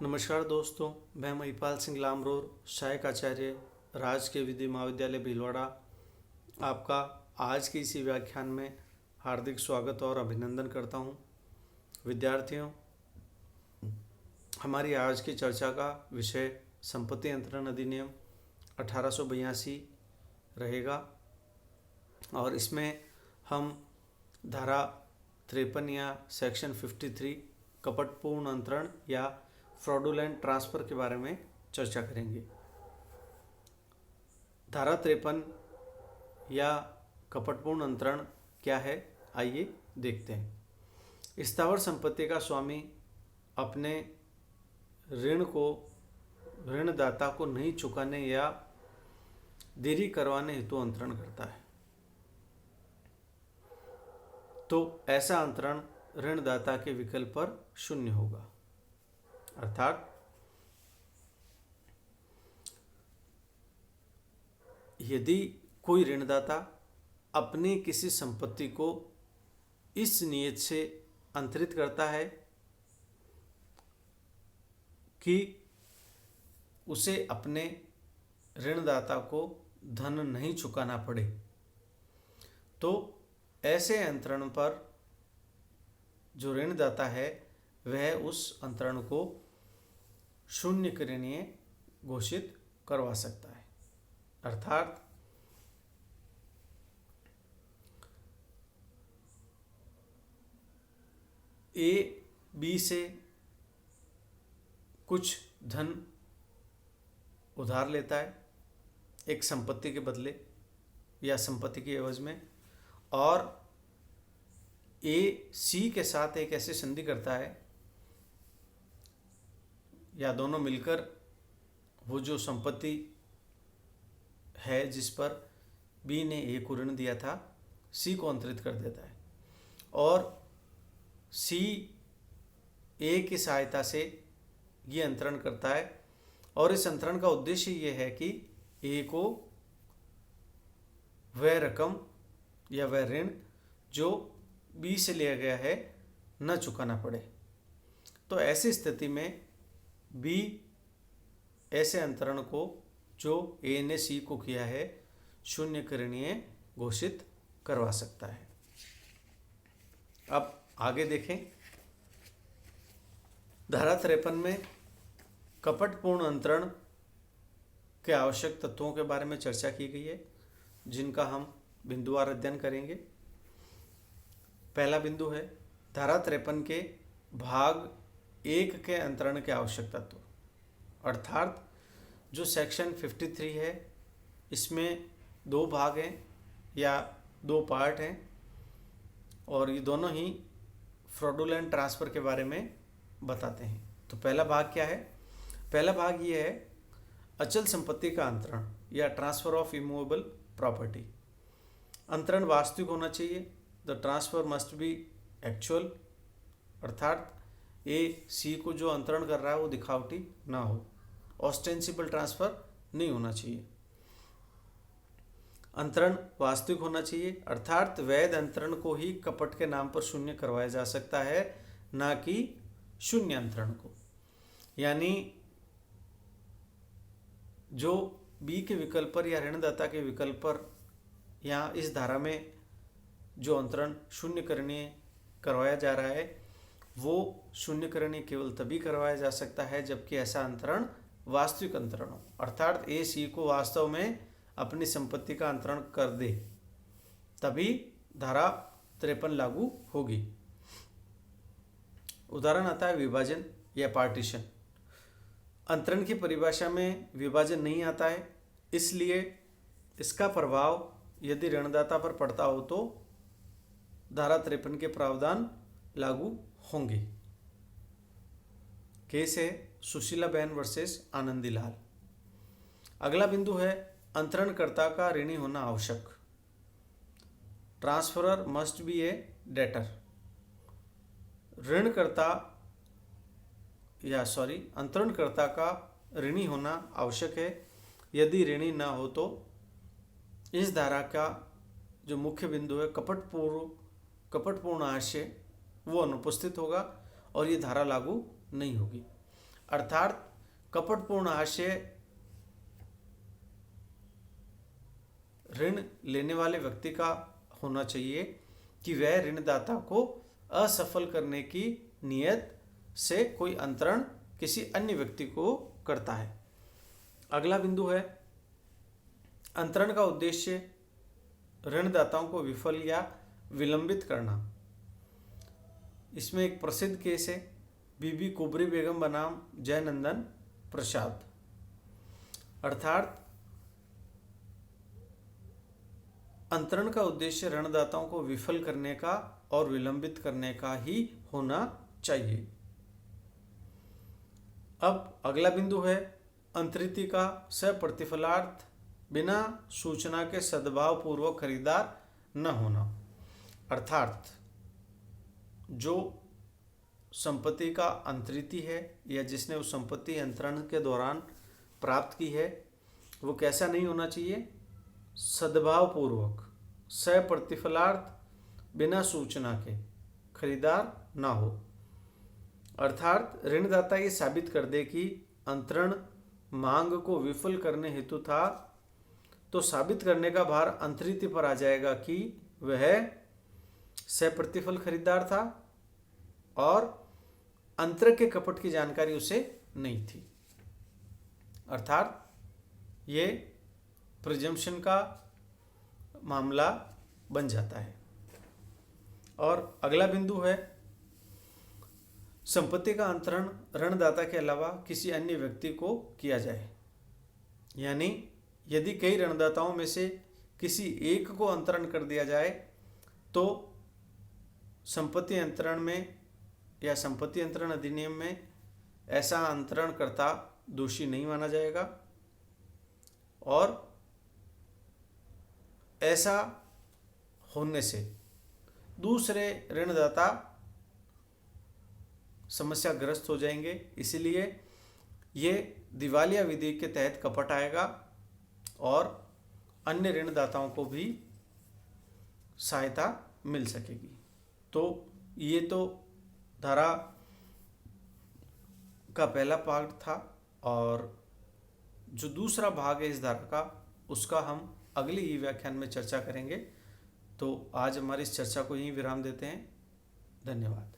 नमस्कार दोस्तों, मैं महिपाल सिंह लामरोर, सहायक आचार्य राजकीय विधि महाविद्यालय भीलवाड़ा। आपका आज के इसी व्याख्यान में हार्दिक स्वागत और अभिनंदन करता हूं। विद्यार्थियों, हमारी आज की चर्चा का विषय संपत्ति अंतरण अधिनियम 1882 रहेगा और इसमें हम धारा 53 या सेक्शन 53 कपटपूर्ण अंतरण या फ्रॉडुलेंट ट्रांसफ़र के बारे में चर्चा करेंगे। धारा 53 या कपटपूर्ण अंतरण क्या है, आइए देखते हैं। स्थावर संपत्ति का स्वामी अपने ऋण को ऋणदाता को नहीं चुकाने या देरी करवाने हेतु अंतरण करता है, तो ऐसा अंतरण ऋणदाता के विकल्प पर शून्य होगा। अर्थात यदि कोई ऋणदाता अपनी किसी संपत्ति को इस नियत से अंतरित करता है कि उसे अपने ऋणदाता को धन नहीं चुकाना पड़े, तो ऐसे अंतरण पर जो ऋणदाता है वह उस अंतरण को शून्य करणीय घोषित करवा सकता है। अर्थात ए बी से कुछ धन उधार लेता है एक संपत्ति के बदले या संपत्ति के एवज में, और ए सी के साथ एक ऐसी संधि करता है या दोनों मिलकर वो जो संपत्ति है जिस पर बी ने ए को ऋण दिया था सी को अंतरित कर देता है, और सी ए की सहायता से ये अंतरण करता है। और इस अंतरण का उद्देश्य ये है कि ए को वह रकम या वह ऋण जो बी से लिया गया है न चुकाना पड़े। तो ऐसी स्थिति में बी ऐसे अंतरण को जो ए ने सी को किया है शून्य करणीय घोषित करवा सकता है। अब आगे देखें। धारा 53 में कपटपूर्ण अंतरण के आवश्यक तत्वों के बारे में चर्चा की गई है, जिनका हम बिंदुवार अध्ययन करेंगे। पहला बिंदु है धारा 53 के भाग 1 के अंतरण के आवश्यक तत्व। अर्थात जो सेक्शन 53 है इसमें दो भाग हैं या दो पार्ट हैं, और ये दोनों ही फ्रॉडुलेंट ट्रांसफ़र के बारे में बताते हैं। तो पहला भाग क्या है? पहला भाग ये है अचल संपत्ति का अंतरण या ट्रांसफ़र ऑफ इमूवेबल प्रॉपर्टी। अंतरण वास्तविक होना चाहिए। The transfer must be actual, अर्थात ए सी को जो अंतरण कर रहा है वो दिखावटी ना हो, ऑस्टेंसिबल ट्रांसफ़र नहीं होना चाहिए। अंतरण वास्तविक होना चाहिए, अर्थात वैध अंतरण को ही कपट के नाम पर शून्य करवाया जा सकता है, ना कि शून्य अंतरण को। यानी जो बी के विकल्प पर या ऋणदाता के विकल्प पर या इस धारा में जो अंतरण शून्य करणीय करवाया जा रहा है वो शून्य करणीय केवल तभी करवाया जा सकता है जबकि ऐसा अंतरण वास्तविक अंतरण हो, अर्थात ए सी को वास्तव में अपनी संपत्ति का अंतरण कर दे, तभी धारा 53 लागू होगी। उदाहरण आता है विभाजन या पार्टीशन। अंतरण की परिभाषा में विभाजन नहीं आता है, इसलिए इसका प्रभाव यदि ऋणदाता पर पड़ता हो तो धारा 53 के प्रावधान लागू होंगे। केस है सुशीला बहन वर्सेस आनंदी लाल। अगला बिंदु है अंतरणकर्ता का ऋणी होना आवश्यक। Transferor must be a debtor. अंतरणकर्ता का ऋणी होना आवश्यक है। यदि ऋणी न हो तो इस धारा का जो मुख्य बिंदु है कपटपूर्ण आशय वो अनुपस्थित होगा और ये धारा लागू नहीं होगी। अर्थात कपटपूर्ण हास्य ऋण लेने वाले व्यक्ति का होना चाहिए कि वह ऋणदाता को असफल करने की नियत से कोई अंतरण किसी अन्य व्यक्ति को करता है। अगला बिंदु है अंतरण का उद्देश्य ऋणदाताओं को विफल या विलंबित करना। इसमें एक प्रसिद्ध केस है बीबी कुबरी बेगम बनाम जयनंदन प्रसाद। अर्थात अंतरण का उद्देश्य ऋणदाताओं को विफल करने का और विलंबित करने का ही होना चाहिए। अब अगला बिंदु है अंतरिति का सप्रतिफलार्थ बिना सूचना के सद्भाव पूर्वक खरीदार न होना। अर्थात जो संपत्ति का अंतरिति है या जिसने उस संपत्ति अंतरण के दौरान प्राप्त की है वो कैसा नहीं होना चाहिए, सद्भाव पूर्वक सप्रतिफलार्थ बिना सूचना के खरीदार ना हो। अर्थात ऋणदाता ये साबित कर दे कि अंतरण मांग को विफल करने हेतु था तो साबित करने का भार अंतरिति पर आ जाएगा कि वह सप्रतिफल खरीदार था और अंतरक के कपट की जानकारी उसे नहीं थी। अर्थात ये प्रिजम्पशन का मामला बन जाता है। और अगला बिंदु है संपत्ति का अंतरण ऋणदाता के अलावा किसी अन्य व्यक्ति को किया जाए। यानी यदि कई ऋणदाताओं में से किसी एक को अंतरण कर दिया जाए तो संपत्ति अंतरण में या संपत्ति अंतरण अधिनियम में ऐसा अंतरणकर्ता दोषी नहीं माना जाएगा और ऐसा होने से दूसरे ऋणदाता समस्याग्रस्त हो जाएंगे। इसलिए ये दिवालिया विधि के तहत कपट आएगा और अन्य ऋणदाताओं को भी सहायता मिल सकेगी। तो ये तो धारा का पहला पार्ट था और जो दूसरा भाग है इस धारा का उसका हम अगले ही व्याख्यान में चर्चा करेंगे। तो आज हमारी इस चर्चा को यहीं विराम देते हैं। धन्यवाद।